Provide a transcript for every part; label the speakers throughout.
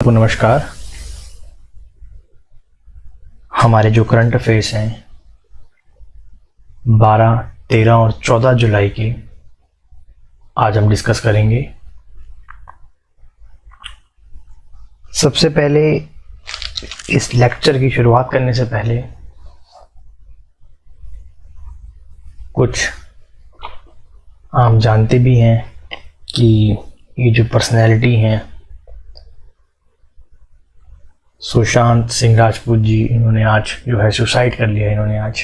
Speaker 1: को नमस्कार। हमारे जो करंट अफेयर्स हैं 12, 13 और 14 जुलाई के आज हम डिस्कस करेंगे। सबसे पहले इस लेक्चर की शुरुआत करने से पहले कुछ आप जानते भी हैं कि ये जो पर्सनैलिटी हैं सुशांत सिंह राजपूत जी, इन्होंने आज जो है सुसाइड कर लिया इन्होंने आज।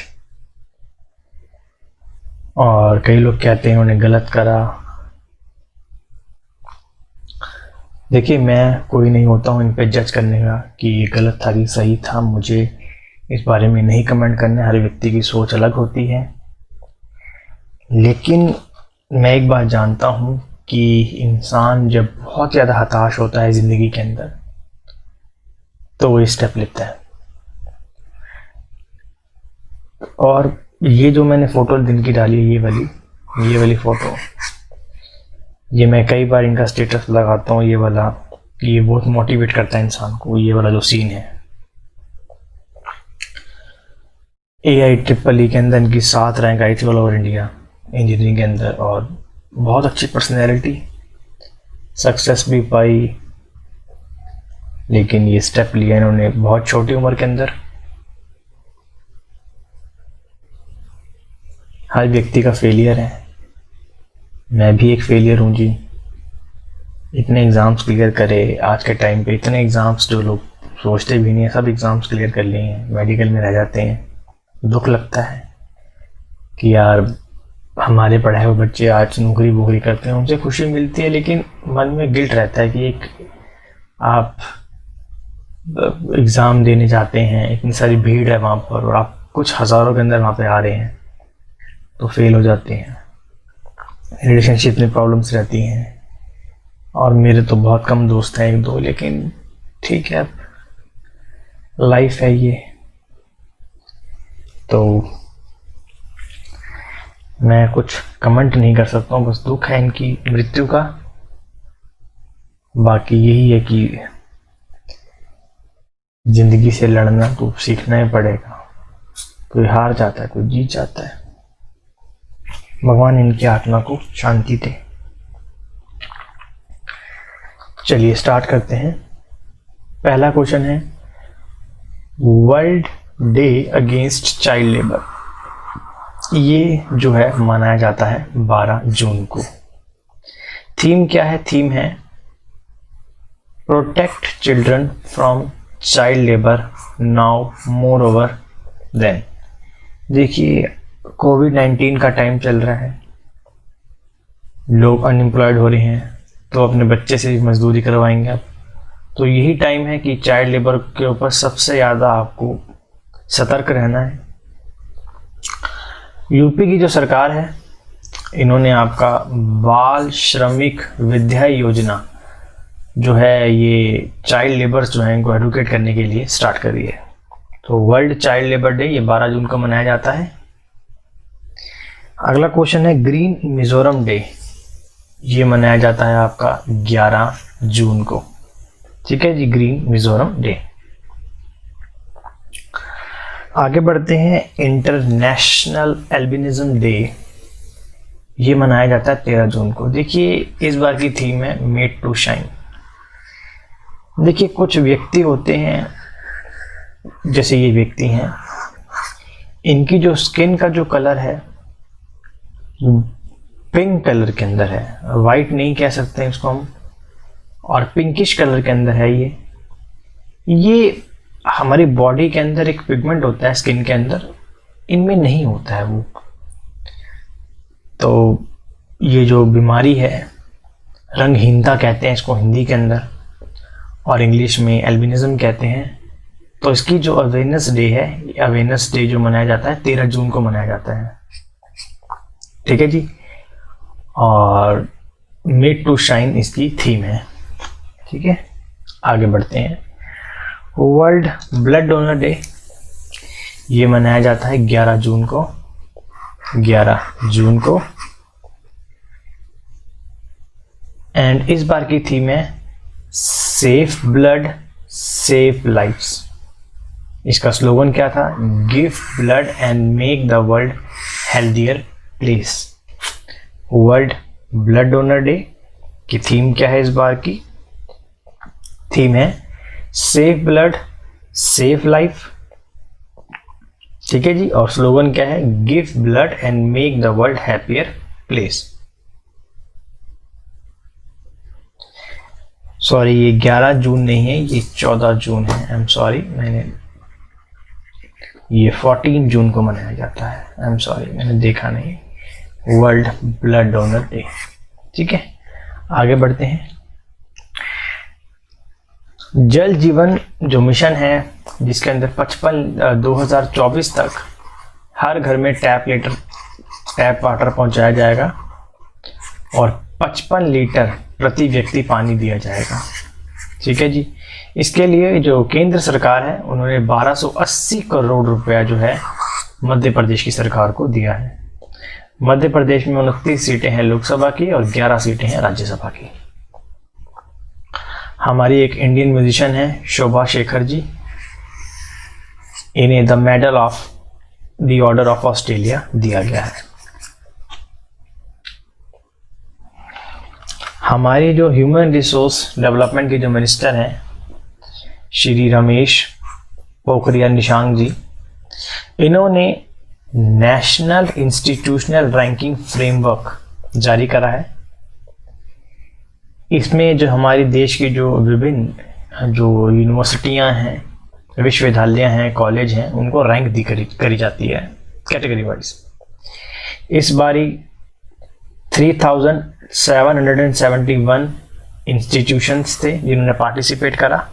Speaker 1: और कई लोग कहते हैं इन्होंने गलत करा। देखिए, मैं कोई नहीं होता हूँ इन पे जज करने का कि ये गलत था कि सही था। मुझे इस बारे में नहीं कमेंट करना, हर व्यक्ति की सोच अलग होती है। लेकिन मैं एक बात जानता हूँ कि इंसान जब बहुत ज़्यादा हताश होता है ज़िंदगी के अंदर तो वो स्टेप लेता है। और ये जो मैंने फ़ोटो दिन की डाली है, ये वाली फ़ोटो, ये मैं कई बार इनका स्टेटस लगाता हूँ। ये वाला, ये बहुत मोटिवेट करता है इंसान को। ये वाला जो सीन है AIEEE के अंदर इनकी 7 रैंक आई थी ऑल ओवर इंडिया इंजीनियरिंग के अंदर, और बहुत अच्छी पर्सनैलिटी, सक्सेस भी पाई। लेकिन ये स्टेप लिया इन्होंने बहुत छोटी उम्र के अंदर। हर व्यक्ति का फेलियर है, मैं भी एक फेलियर हूँ जी। इतने एग्ज़ाम्स क्लियर करे आज के टाइम पे, इतने एग्ज़ाम्स जो लोग सोचते भी नहीं है, सब एग्ज़ाम्स क्लियर कर लिए हैं, मेडिकल में रह जाते हैं। दुख लगता है कि यार हमारे पढ़ाए हुए बच्चे आज नौकरी वोकरी करते हैं, उनसे खुशी मिलती है, लेकिन मन में गिल्ट रहता है कि एक आप एग्ज़ाम देने जाते हैं, इतनी सारी भीड़ है वहाँ पर, और आप कुछ हज़ारों के अंदर वहाँ पे आ रहे हैं तो फेल हो जाते हैं। रिलेशनशिप में प्रॉब्लम्स रहती हैं, और मेरे तो बहुत कम दोस्त हैं, 1-2, लेकिन ठीक है, लाइफ है ये। तो मैं कुछ कमेंट नहीं कर सकता हूँ, बस दुख है इनकी मृत्यु का। बाकी यही है कि जिंदगी से लड़ना तो सीखना ही पड़ेगा। कोई हार जाता है, कोई जीत जाता है। भगवान इनकी आत्मा को शांति दे। चलिए स्टार्ट करते हैं। पहला क्वेश्चन है, world day against child labour ये जो है मनाया जाता है 12 जून को। थीम क्या है? थीम है protect children from child labour now more over than. देखिए, कोविड-19 का टाइम चल रहा है, लोग अनएम्प्लॉयड हो रहे हैं, तो अपने बच्चे से भी मजदूरी करवाएंगे अब। तो यही टाइम है कि चाइल्ड लेबर के ऊपर सबसे ज़्यादा आपको सतर्क रहना है। यूपी की जो सरकार है, इन्होंने आपका बाल श्रमिक विद्या योजना जो है, ये चाइल्ड लेबर्स जो हैं इनको एडुकेट करने के लिए स्टार्ट करी है। तो वर्ल्ड चाइल्ड लेबर डे ये 12 जून को मनाया जाता है। अगला क्वेश्चन है, ग्रीन मिजोरम डे ये मनाया जाता है आपका 11 जून को। ठीक है जी, ग्रीन मिजोरम डे। आगे बढ़ते हैं, इंटरनेशनल एल्बिनिज्म डे ये मनाया जाता है 13 जून को। देखिए, इस बार की थीम है मेड टू शाइन। देखिए, कुछ व्यक्ति होते हैं, जैसे ये व्यक्ति हैं, इनकी जो स्किन का जो कलर है पिंक कलर के अंदर है, वाइट नहीं कह सकते हैं इसको हम, और पिंकिश कलर के अंदर है। ये हमारी बॉडी के अंदर एक पिगमेंट होता है स्किन के अंदर, इनमें नहीं होता है वो। तो ये जो बीमारी है, रंगहीनता कहते हैं इसको हिंदी के अंदर, और इंग्लिश में एल्बिनिज्म कहते हैं। तो इसकी जो अवेयरनेस डे है, अवेयरनेस डे जो मनाया जाता है 13 जून को मनाया जाता है। ठीक है जी, और मेड टू शाइन इसकी थीम है। ठीक है, आगे बढ़ते हैं। वर्ल्ड ब्लड डोनर डे ये मनाया जाता है 11 जून को। 11 जून को। एंड इस बार की थीम है सेफ ब्लड सेव लाइफ्स। इसका स्लोगन क्या था? Give blood and make the world healthier place. World blood donor day की थीम क्या है? इस बार की थीम है सेव ब्लड सेव लाइफ। ठीक है जी। और स्लोगन क्या है? Give blood and make the world happier place. Sorry, ये 11 जून नहीं है, ये 14 जून है। आई एम सॉरी, मैंने ये 14 जून को मनाया जाता है। आई एम सॉरी, मैंने देखा नहीं। World blood donor day. ठीक है, आगे बढ़ते हैं। जल जीवन जो मिशन है, जिसके अंदर 2024 तक हर घर में टैप वाटर पहुंचाया जाएगा और 55 लीटर प्रति व्यक्ति पानी दिया जाएगा। ठीक है जी। इसके लिए जो केंद्र सरकार है, उन्होंने 1280 करोड़ रुपया जो है मध्य प्रदेश की सरकार को दिया है। मध्य प्रदेश में 29 सीटें हैं लोकसभा की और 11 सीटें हैं राज्यसभा की। हमारी एक इंडियन म्यूजिशियन है शोभा शेखर जी, इन्हें the medal of the order of Australia दिया गया है। हमारे जो ह्यूमन रिसोर्स डेवलपमेंट के जो मिनिस्टर हैं श्री रमेश पोखरियाल निशंक जी, इन्होंने नेशनल इंस्टीट्यूशनल रैंकिंग फ्रेमवर्क जारी करा है। इसमें जो हमारे देश की जो विभिन्न जो यूनिवर्सिटियां हैं, विश्वविद्यालय हैं, कॉलेज हैं, उनको रैंक दी करी जाती है कैटेगरी वाइज। इस बारी 3771 इंस्टीट्यूशंस थे जिन्होंने पार्टिसिपेट करा।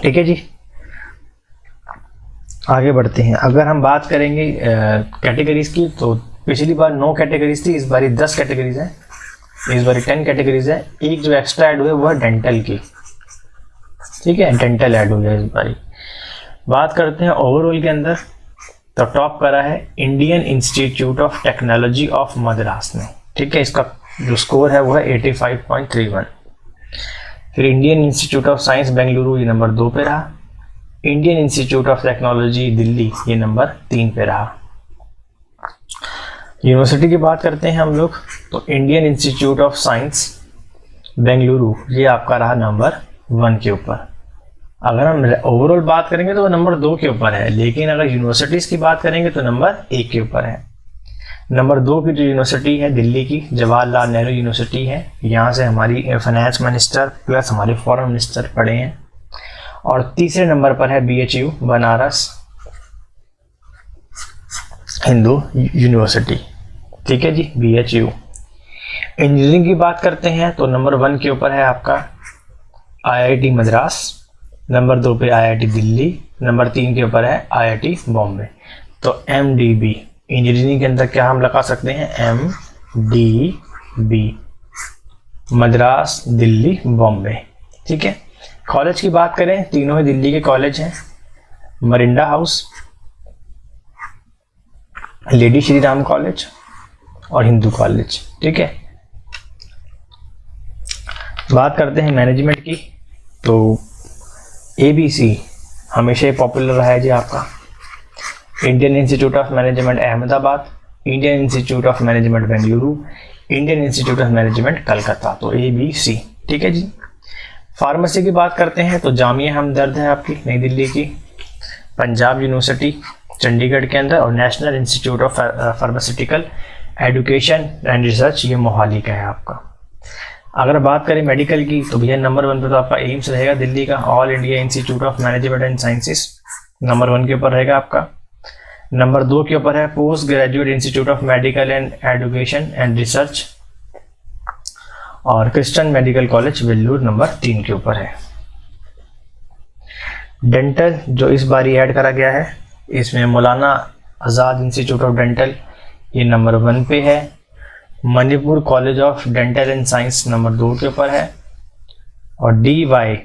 Speaker 1: ठीक है जी, आगे बढ़ते हैं। अगर हम बात करेंगे कैटेगरीज की, तो पिछली बार 9 कैटेगरीज थी, इस बारी 10 कैटेगरीज हैं। इस बारी 10 कैटेगरीज है। एक जो एक्स्ट्रा ऐड हुए वो है डेंटल की। ठीक है, डेंटल ऐड हो गया इस बारी। बात करते हैं ओवरऑल के अंदर, तो टॉप करा है Indian institute of technology of Madras ने। ठीक है, इसका जो स्कोर है वो है 85.31। फिर Indian institute of science Bengaluru, ये नंबर 2 पे रहा। Indian institute of technology Delhi, ये नंबर 3 पे रहा। यूनिवर्सिटी की बात करते हैं हम लोग, तो Indian institute of science Bengaluru, ये आपका रहा नंबर 1 के ऊपर। अगर हम ओवरऑल बात करेंगे तो वो नंबर 2 के ऊपर है, लेकिन अगर यूनिवर्सिटीज़ की बात करेंगे तो नंबर 1 के ऊपर है। नंबर 2 की जो यूनिवर्सिटी है दिल्ली की जवाहरलाल नेहरू यूनिवर्सिटी है, यहाँ से हमारी फाइनेंस मिनिस्टर प्लस हमारे फॉरेन मिनिस्टर पढ़े हैं। और तीसरे नंबर पर है BHU बनारस हिंदू यूनिवर्सिटी। ठीक है जी, BHU। इंजीनियरिंग की बात करते हैं तो नंबर 1 के ऊपर है आपका IIT मद्रास, नंबर 2 पे IIT दिल्ली, नंबर 3 के ऊपर है IIT बॉम्बे। तो MDB इंजीनियरिंग के अंदर क्या हम लगा सकते हैं? MDB, मद्रास, दिल्ली, बॉम्बे। ठीक है। कॉलेज की बात करें, तीनों ही दिल्ली के कॉलेज हैं। Mirinda house, lady Shri Ram college और हिंदू कॉलेज। ठीक है। बात करते हैं मैनेजमेंट की, तो ABC हमेशा पॉपुलर रहा है जी आपका। Indian institute of management Ahmedabad, Indian institute of management Bengaluru, Indian institute of management Calcutta. तो ABC। ठीक है जी। फार्मेसी की बात करते हैं तो जामिया हमदर्द है आपकी नई दिल्ली की, पंजाब यूनिवर्सिटी चंडीगढ़ के अंदर, और national institute of pharmaceutical education and research, ये मोहाली का है आपका। अगर बात करें मेडिकल की, तो भैया नंबर 1 पे तो आपका एम्स रहेगा दिल्ली का, all India institute of management and sciences, number 1 के ऊपर रहेगा आपका। नंबर 2 के ऊपर है post graduate institute of medical and education and research, और Christian medical college Vellore, number 3 के ऊपर है। डेंटल जो इस बारी ऐड करा गया है, इसमें मौलाना आज़ाद इंस्टीट्यूट ऑफ डेंटल, ये नंबर 1 पे है। Manipur college of dental and science number 2 के ऊपर है। और DY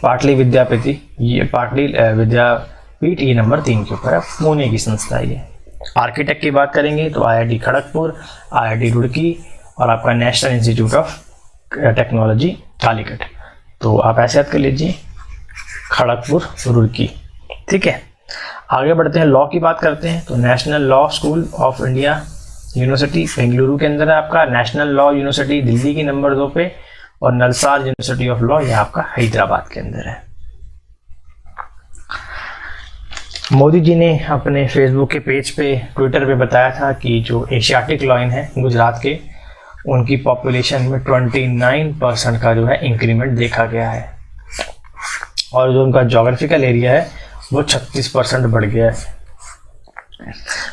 Speaker 1: पाटली विद्यापीठ, ये पाटली विद्यापीठ, ये नंबर 3 के ऊपर है। पुणे की संस्था है ये। आर्किटेक्ट की बात करेंगे तो IIT खड़गपुर, IIT रुड़की और आपका national institute of technology Calicut. तो आप ऐसे याद कर लीजिए, खड़गपुर रुड़की। ठीक है, आगे बढ़ते हैं, लॉ की बात करते हैं। तो national law school of India university Bengaluru के अंदर है आपका, नेशनल लॉ यूनिवर्सिटी दिल्ली की नंबर 2 पे, और नलसार यूनिवर्सिटी ऑफ लॉ ये आपका हैदराबाद के अंदर है। मोदी जी ने अपने फेसबुक के पेज पे, ट्विटर पे बताया था कि जो एशियाटिक लॉयन है गुजरात के, उनकी पॉपुलेशन में 29% का जो है इंक्रीमेंट देखा गया है, और जो उनका जोग्राफिकल एरिया है वो 36% बढ़ गया है।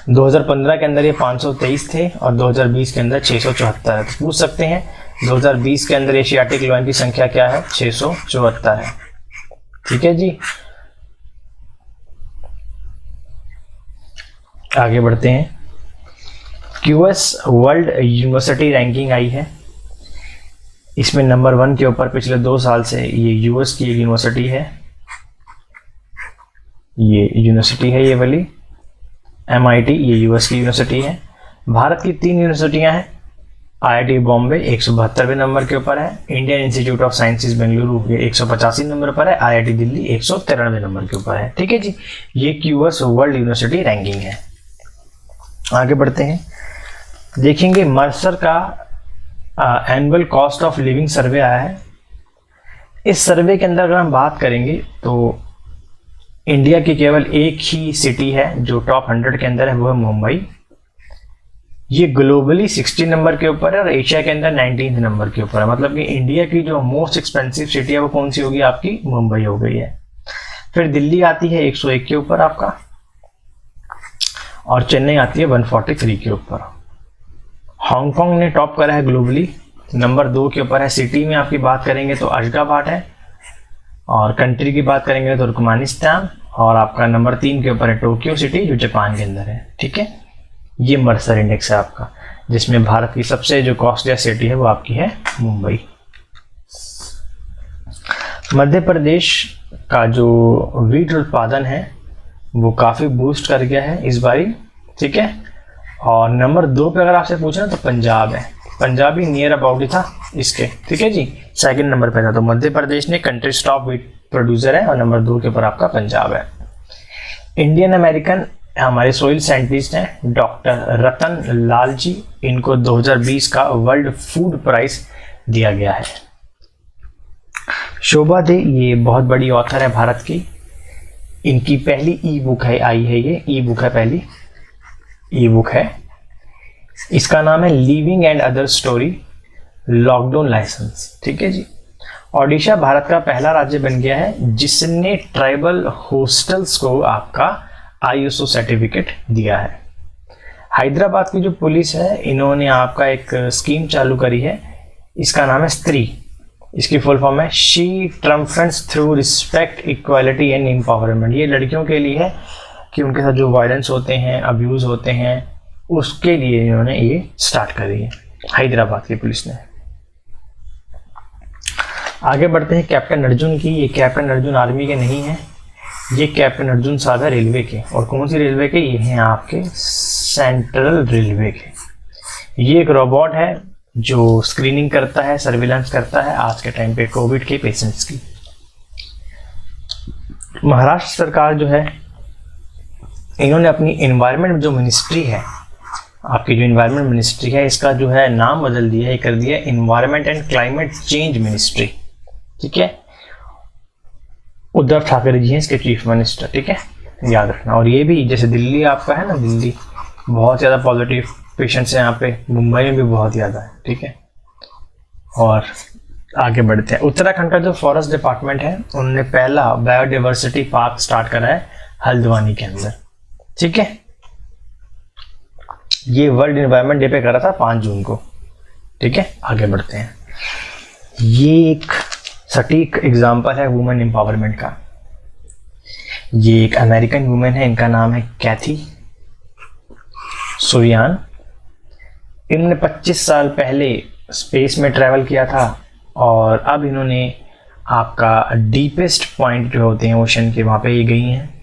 Speaker 1: 2015 के अंदर ये 523 थे और 2020 के अंदर 674 है। तो पूछ सकते हैं 2020 के अंदर एशियाटिक लॉयन की संख्या क्या है? 674 है। ठीक है जी, आगे बढ़ते हैं। QS वर्ल्ड यूनिवर्सिटी रैंकिंग आई है, इसमें नंबर 1 के ऊपर पिछले 2 साल से ये यूएस की एक यूनिवर्सिटी है, ये यूनिवर्सिटी है ये वाली MIT, ये यूएस की यूनिवर्सिटी है। भारत की 3 यूनिवर्सिटियां हैं, IIT बॉम्बे 172वें नंबर के ऊपर है, Indian institute of sciences Bengaluru ये 185 नंबर पर है, IIT दिल्ली 193वें नंबर के ऊपर है। ठीक है जी, ये QS वर्ल्ड यूनिवर्सिटी रैंकिंग है। आगे बढ़ते हैं, देखेंगे मर्सर का एनुअल कॉस्ट ऑफ लिविंग सर्वे आया है। इस सर्वे के अंदर अगर हम बात करेंगे तो इंडिया की केवल एक ही सिटी है जो टॉप 100 के अंदर है, वो है मुंबई। ये ग्लोबली 60 नंबर के ऊपर है और एशिया के अंदर 19 नंबर के ऊपर है। मतलब कि इंडिया की जो मोस्ट एक्सपेंसिव सिटी है वो कौन सी होगी? आपकी मुंबई हो गई है। फिर दिल्ली आती है 101 के ऊपर आपका, और चेन्नई आती है 143 के ऊपर। हांगकांग ने टॉप करा है ग्लोबली, नंबर 2 के ऊपर है। सिटी में आपकी बात करेंगे तो अशगाबाद है, और कंट्री की बात करेंगे तो तुर्कमेनिस्तान, और आपका नंबर 3 के ऊपर है टोक्यो सिटी जो जापान के अंदर है। ठीक है, ये मर्सर इंडेक्स है आपका, जिसमें भारत की सबसे जो कॉस्टली सिटी है वो आपकी है मुंबई। मध्य प्रदेश का जो वीट उत्पादन है वो काफ़ी बूस्ट कर गया है इस बारी। ठीक है, और नंबर 2 पे अगर आपसे पूछना तो पंजाब है, पंजाब ही नियर अबाउट ही था इसके। ठीक है जी, सेकंड नंबर पे था। तो मध्य प्रदेश ने कंट्री टॉप वीट प्रोड्यूसर है, और नंबर 2 के ऊपर आपका पंजाब है। इंडियन अमेरिकन हमारे सोइल साइंटिस्ट हैं डॉक्टर रतन लाल जी, इनको 2020 का वर्ल्ड फूड प्राइज दिया गया है। शोभा दे ये बहुत बड़ी ऑथर है भारत की, इनकी पहली ई बुक है, आई है ये ई बुक है, पहली ई बुक है। इसका नाम है living and other story lockdown licence. ठीक है जी, ओडिशा भारत का पहला राज्य बन गया है जिसने ट्राइबल हॉस्टल्स को आपका ISO सर्टिफिकेट दिया है। हैदराबाद की जो पुलिस है इन्होंने आपका एक स्कीम चालू करी है, इसका नाम है स्त्री, इसकी फुल फॉर्म है she triumphs through respect, equality and empowerment. ये लड़कियों के लिए है कि उनके साथ जो वायलेंस होते हैं, अब्यूज होते हैं, उसके लिए इन्होंने ये स्टार्ट करी है हैदराबाद की पुलिस ने। आगे बढ़ते हैं कैप्टन अर्जुन की। ये कैप्टन अर्जुन आर्मी के नहीं है, ये कैप्टन अर्जुन साधा रेलवे के। और कौन सी रेलवे के? ये हैं आपके सेंट्रल रेलवे के। ये एक रोबोट है जो स्क्रीनिंग करता है, सर्विलांस करता है आज के टाइम पे कोविड के पेशेंट्स की। महाराष्ट्र सरकार जो है इन्होंने अपनी एनवायरनमेंट जो मिनिस्ट्री है, आपकी जो एनवायरनमेंट मिनिस्ट्री है, इसका जो है नाम बदल दिया है, कर दिया environment and climate change ministry. ठीक है, उद्धव ठाकरे जी हैं इसके चीफ मिनिस्टर। ठीक है, याद रखना। और ये भी जैसे दिल्ली आपका है ना, दिल्ली बहुत ज़्यादा पॉजिटिव पेशेंट्स हैं यहाँ पे, मुंबई में भी बहुत ज़्यादा है। ठीक है, और आगे बढ़ते हैं। उत्तराखंड का जो फॉरेस्ट डिपार्टमेंट है उन्होंने पहला बायोडाइवर्सिटी पार्क स्टार्ट करा है हल्द्वानी के अंदर। ठीक है, ये वर्ल्ड एनवायरनमेंट डे पे करा था 5 जून को। ठीक है, आगे बढ़ते हैं। ये एक सटीक एग्जाम्पल है वुमेन एम्पावरमेंट का। ये एक अमेरिकन वुमेन है, इनका नाम है कैथी सुरियान। इन्होंने 25 साल पहले स्पेस में ट्रैवल किया था, और अब इन्होंने आपका डीपेस्ट पॉइंट जो होते हैं ओशन के, वहाँ पे ये गई हैं।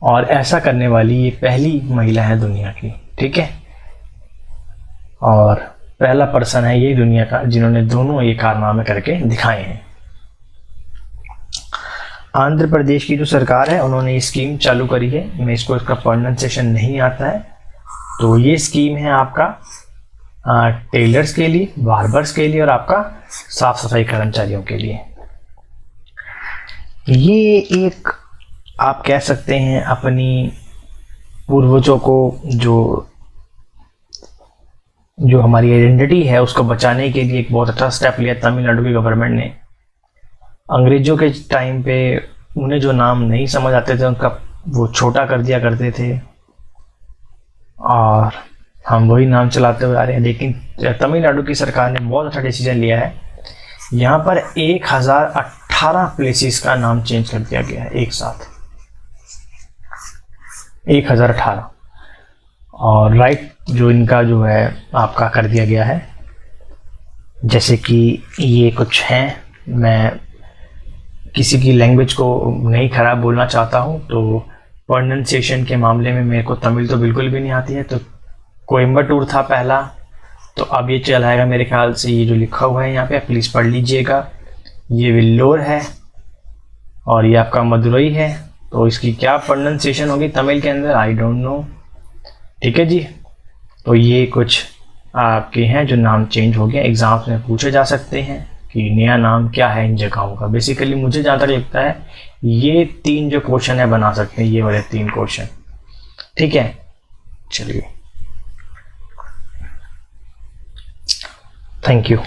Speaker 1: और ऐसा करने वाली ये पहली महिला है दुनिया की। ठीक है, और पहला पर्सन है ये दुनिया का जिन्होंने दोनों ये कारनामे करके दिखाए हैं। आंध्र प्रदेश की जो सरकार है उन्होंने ये स्कीम चालू करी है। मैं इसको इसका प्रोनाउंसिएशन नहीं आता है, तो ये स्कीम है आपका टेलर्स के लिए, बार्बर्स के लिए और आपका साफ सफाई कर्मचारियों के लिए। ये एक आप कह सकते हैं अपनी पूर्वजों को जो हमारी आइडेंटिटी है उसको बचाने के लिए एक बहुत अच्छा स्टेप लिया तमिलनाडु की गवर्नमेंट ने। अंग्रेजों के टाइम पे उन्हें जो नाम नहीं समझ आते थे उनका वो छोटा कर दिया करते थे और हम वही नाम चलाते हुए आ रहे हैं। लेकिन तमिलनाडु की सरकार ने बहुत अच्छा डिसीजन लिया है। यहाँ पर 1018 प्लेसेस का नाम चेंज कर दिया गया है एक साथ, 1018। और राइट जो इनका जो है आपका कर दिया गया है, जैसे कि ये कुछ हैं, मैं किसी की लैंग्वेज को नहीं खराब बोलना चाहता हूँ, तो प्रोनाउंसिएशन के मामले में मेरे को तमिल तो बिल्कुल भी नहीं आती है। तो कोयम्बटूर था पहला, तो अब ये चलाएगा मेरे ख्याल से, ये जो लिखा हुआ है यहाँ पे प्लीज़ पढ़ लीजिएगा। ये वेल्लोर है और ये आपका मदुरई है, तो इसकी क्या प्रोनाउंसिएशन होगी तमिल के अंदर आई डोंट नो। ठीक है जी, तो ये कुछ आपके हैं जो नाम चेंज हो गए, एग्जाम्स में पूछे जा सकते हैं कि नया नाम क्या है इन जगहों का। बेसिकली मुझे जहाँ तक लगता है ये 3 जो क्वेश्चन है बना सकते हैं, ये वाले 3 क्वेश्चन। ठीक है, चलिए, थैंक यू।